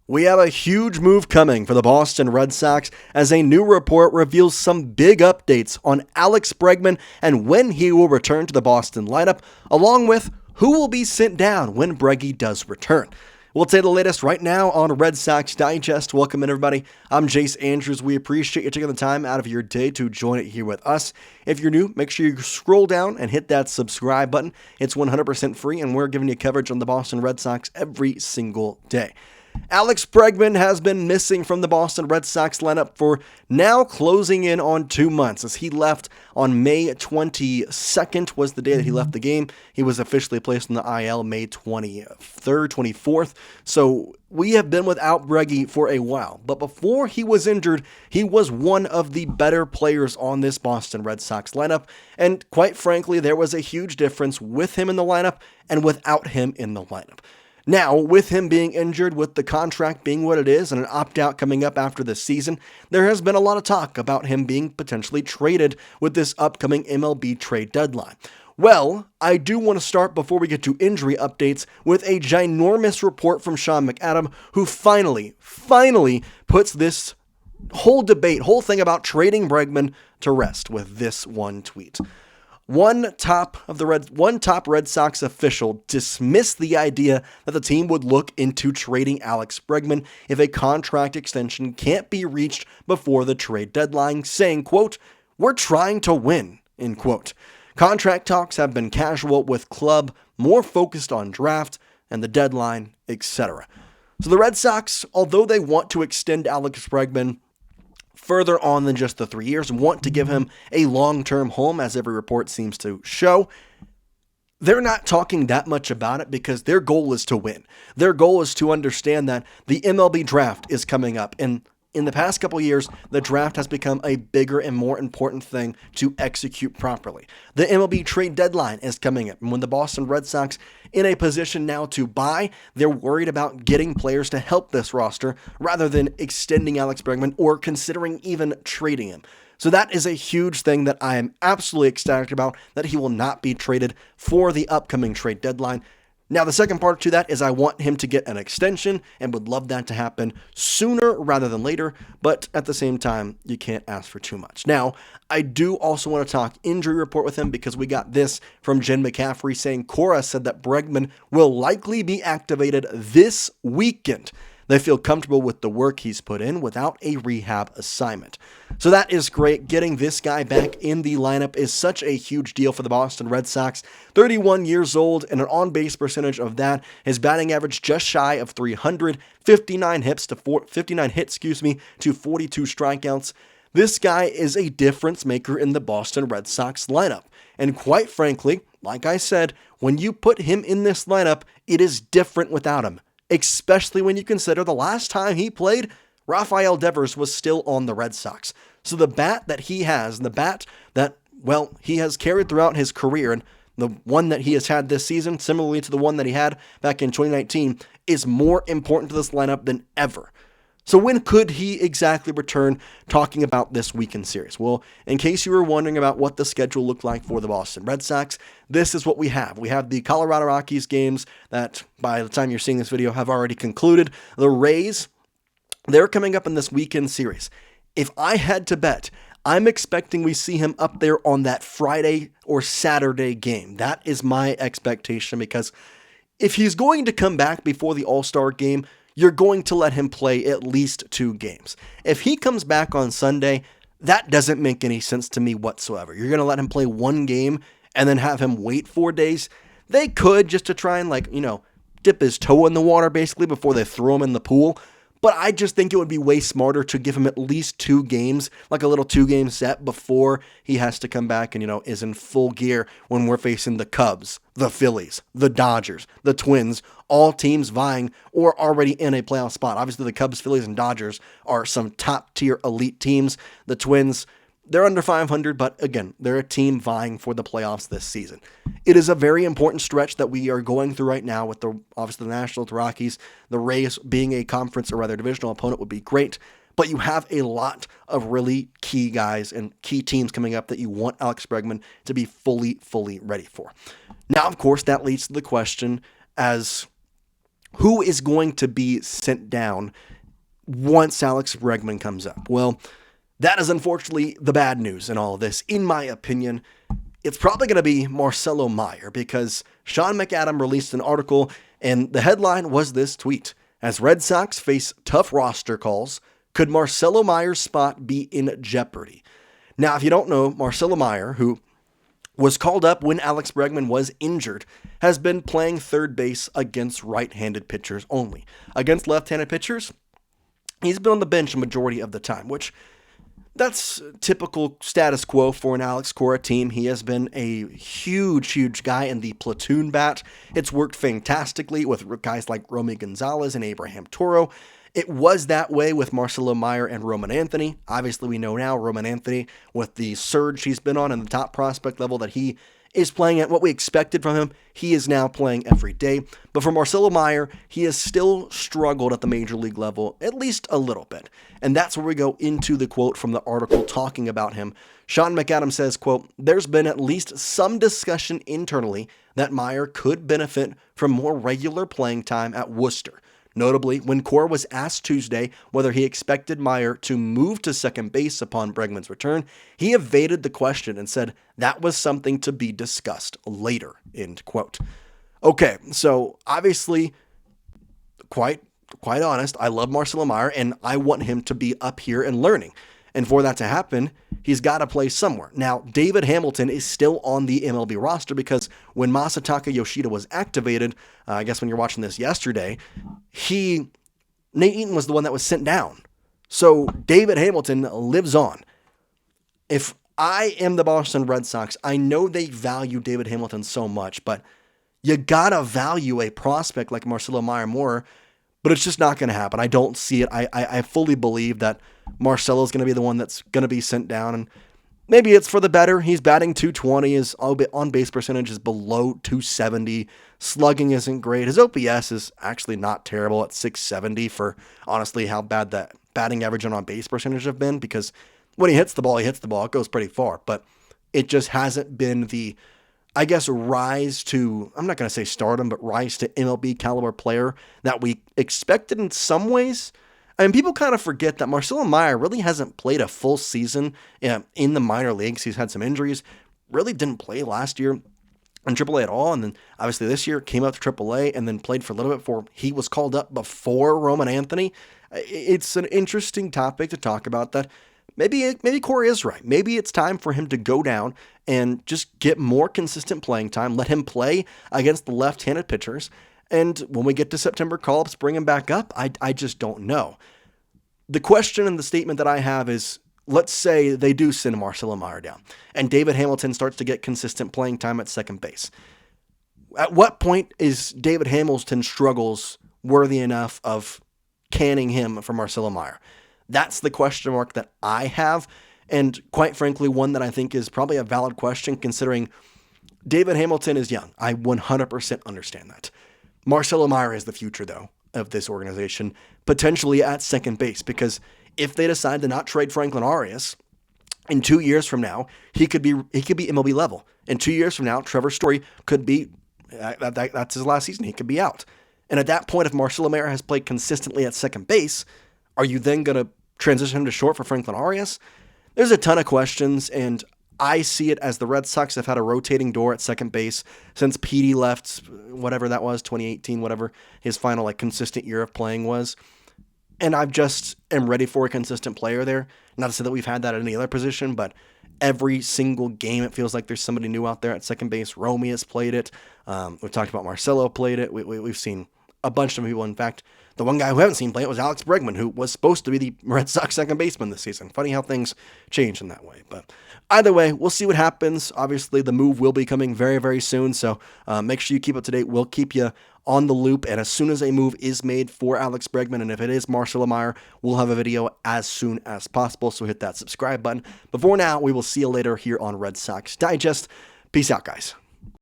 We have a huge move coming for the Boston Red Sox as a new report reveals some big updates on Alex Bregman and when he will return to the Boston lineup, along with who will be sent down when Breggy does return. We'll take the latest right now on Red Sox Digest. Welcome in, everybody. I'm Jace Andrews. We appreciate you taking the time out of your day to join it here with us. If you're new, make sure you scroll down and hit that subscribe button. It's 100% free, and we're giving you coverage on the Boston Red Sox every single day. Alex Bregman has been missing from the Boston Red Sox lineup for now closing in on 2 months as he left on May 22nd was the day that he left the game. He was officially placed on the IL May 23rd, 24th. So we have been without Breggy for a while. But before he was injured, he was one of the better players on this Boston Red Sox lineup. And quite frankly, there was a huge difference with him in the lineup and without him in the lineup. Now, with him being injured, with the contract being what it is, and an opt-out coming up after this season, there has been a lot of talk about him being potentially traded with this upcoming MLB trade deadline. Well, I do want to start before we get to injury updates with a ginormous report from Sean McAdam, who finally puts this whole thing about trading Bregman to rest with this one tweet. One top Red Sox official dismissed the idea that the team would look into trading Alex Bregman if a contract extension can't be reached before the trade deadline, saying, quote, "We're trying to win," end quote. Contract talks have been casual with club more focused on draft and the deadline, etc. So the Red Sox, although they want to extend Alex Bregman further on than just the 3 years and want to give him a long-term home, as every report seems to show, they're not talking that much about it because their goal is to win. Their goal is to understand that the MLB draft is coming up. And in the past couple years, the draft has become a bigger and more important thing to execute properly. The MLB trade deadline is coming up. And when the Boston Red Sox in a position now to buy, they're worried about getting players to help this roster rather than extending Alex Bregman or considering even trading him. So that is a huge thing that I am absolutely ecstatic about, that he will not be traded for the upcoming trade deadline. Now, the second part to that is I want him to get an extension and would love that to happen sooner rather than later, but at the same time, you can't ask for too much. Now, I do also want to talk injury report with him because we got this from Jen McCaffrey saying Cora said that Bregman will likely be activated this weekend. They feel comfortable with the work he's put in without a rehab assignment. So that is great. Getting this guy back in the lineup is such a huge deal for the Boston Red Sox. 31 years old and an on-base percentage of that. His batting average just shy of 300, 59 hits to 42 strikeouts. This guy is a difference maker in the Boston Red Sox lineup. And quite frankly, like I said, when you put him in this lineup, it is different without him. Especially when you consider the last time he played, Rafael Devers was still on the Red Sox. So the bat that he has, the bat that, well, he has carried throughout his career, and the one that he has had this season, similarly to the one that he had back in 2019, is more important to this lineup than ever. So when could he exactly return? Talking about this weekend series. Well, in case you were wondering about what the schedule looked like for the Boston Red Sox, this is what we have. We have the Colorado Rockies games that, by the time you're seeing this video, have already concluded. The Rays, they're coming up in this weekend series. If I had to bet, I'm expecting we see him up there on that Friday or Saturday game. That is my expectation, because if he's going to come back before the All-Star game, you're going to let him play at least 2 games. If he comes back on Sunday, that doesn't make any sense to me whatsoever. You're going to let him play 1 game and then have him wait 4 days? They could, just to try and, dip his toe in the water basically before they throw him in the pool. But I just think it would be way smarter to give him at least 2 games, like a little 2-game set before he has to come back and, is in full gear when we're facing the Cubs, the Phillies, the Dodgers, the Twins, all teams vying or already in a playoff spot. Obviously, the Cubs, Phillies, and Dodgers are some top-tier elite teams. The Twins, they're under 500, but again, they're a team vying for the playoffs this season. It is a very important stretch that we are going through right now with obviously the Nationals, the Rockies, the Rays being a conference or rather divisional opponent would be great, but you have a lot of really key guys and key teams coming up that you want Alex Bregman to be fully ready for. Now, of course, that leads to the question as who is going to be sent down once Alex Bregman comes up? Well, that is unfortunately the bad news in all of this. In my opinion, it's probably going to be Marcelo Meyer, because Sean McAdam released an article and the headline was this tweet: as Red Sox face tough roster calls, could Marcelo Meyer's spot be in jeopardy? Now, if you don't know, Marcelo Meyer, who was called up when Alex Bregman was injured, has been playing third base against right-handed pitchers only. Against left-handed pitchers, he's been on the bench a majority of the time, which that's typical status quo for an Alex Cora team. He has been a huge guy in the platoon bat. It's worked fantastically with guys like Romy Gonzalez and Abraham Toro. It was that way with Marcelo Meyer and Roman Anthony. Obviously, we know now Roman Anthony, with the surge he's been on and the top prospect level that he is playing at, what we expected from him, he is now playing every day. But for Marcelo Meyer, he has still struggled at the major league level, at least a little bit. And that's where we go into the quote from the article talking about him. Sean McAdam says, quote, "There's been at least some discussion internally that Meyer could benefit from more regular playing time at Worcester. Notably, when Cora was asked Tuesday whether he expected Meyer to move to second base upon Bregman's return, he evaded the question and said that was something to be discussed later," end quote. Okay, so obviously, quite honest, I love Marcelo Meyer and I want him to be up here and learning. And for that to happen, he's got to play somewhere. Now, David Hamilton is still on the MLB roster because when Masataka Yoshida was activated, I guess when you're watching this yesterday, Nate Eaton was the one that was sent down. So David Hamilton lives on. If I am the Boston Red Sox, I know they value David Hamilton so much, but you got to value a prospect like Marcelo Meyer more. But it's just not going to happen. I don't see it. I fully believe that Marcelo is going to be the one that's going to be sent down. And maybe it's for the better. He's batting .220. His on-base percentage is below .270. Slugging isn't great. His OPS is actually not terrible at .670 for, honestly, how bad that batting average and on-base percentage have been. Because when he hits the ball, It goes pretty far. But it just hasn't been the, I guess, rise to, I'm not going to say stardom, but rise to MLB caliber player that we expected in some ways. I mean, people kind of forget that Marcelo Meyer really hasn't played a full season in the minor leagues. He's had some injuries, really didn't play last year in AAA at all. And then obviously this year came up to AAA and then played for a little bit before he was called up before Roman Anthony. It's an interesting topic to talk about that. Maybe Corey is right. Maybe it's time for him to go down and just get more consistent playing time. Let him play against the left-handed pitchers. And when we get to September call-ups, bring him back up. I just don't know. The question and the statement that I have is, let's say they do send Marcelo Meyer down and David Hamilton starts to get consistent playing time at second base. At what point is David Hamilton's struggles worthy enough of canning him for Marcelo Meyer? That's the question mark that I have, and quite frankly, one that I think is probably a valid question considering David Hamilton is young. I 100% understand that. Marcelo Meyer is the future, though, of this organization, potentially at second base, because if they decide to not trade Franklin Arias, in 2 years from now, he could be MLB level. In 2 years from now, Trevor Story could be, that's his last season, he could be out. And at that point, if Marcelo Meyer has played consistently at second base, are you then going to transition him to short for Franklin Arias? There's a ton of questions, and I see it as the Red Sox have had a rotating door at second base since Petey left, whatever that was, 2018, whatever his final consistent year of playing was. And I just am ready for a consistent player there. Not to say that we've had that at any other position, but every single game it feels like there's somebody new out there at second base. Romy has played it. We've talked about Marcelo played it. We've seen a bunch of people. In fact, the one guy who haven't seen play it was Alex Bregman, who was supposed to be the Red Sox second baseman this season. Funny how things change in that way. But either way, we'll see what happens. Obviously, the move will be coming very, very soon. So make sure you keep up to date. We'll keep you on the loop. And as soon as a move is made for Alex Bregman, and if it is Marcelo Meyer, we'll have a video as soon as possible. So hit that subscribe button. But for now, we will see you later here on Red Sox Digest. Peace out, guys.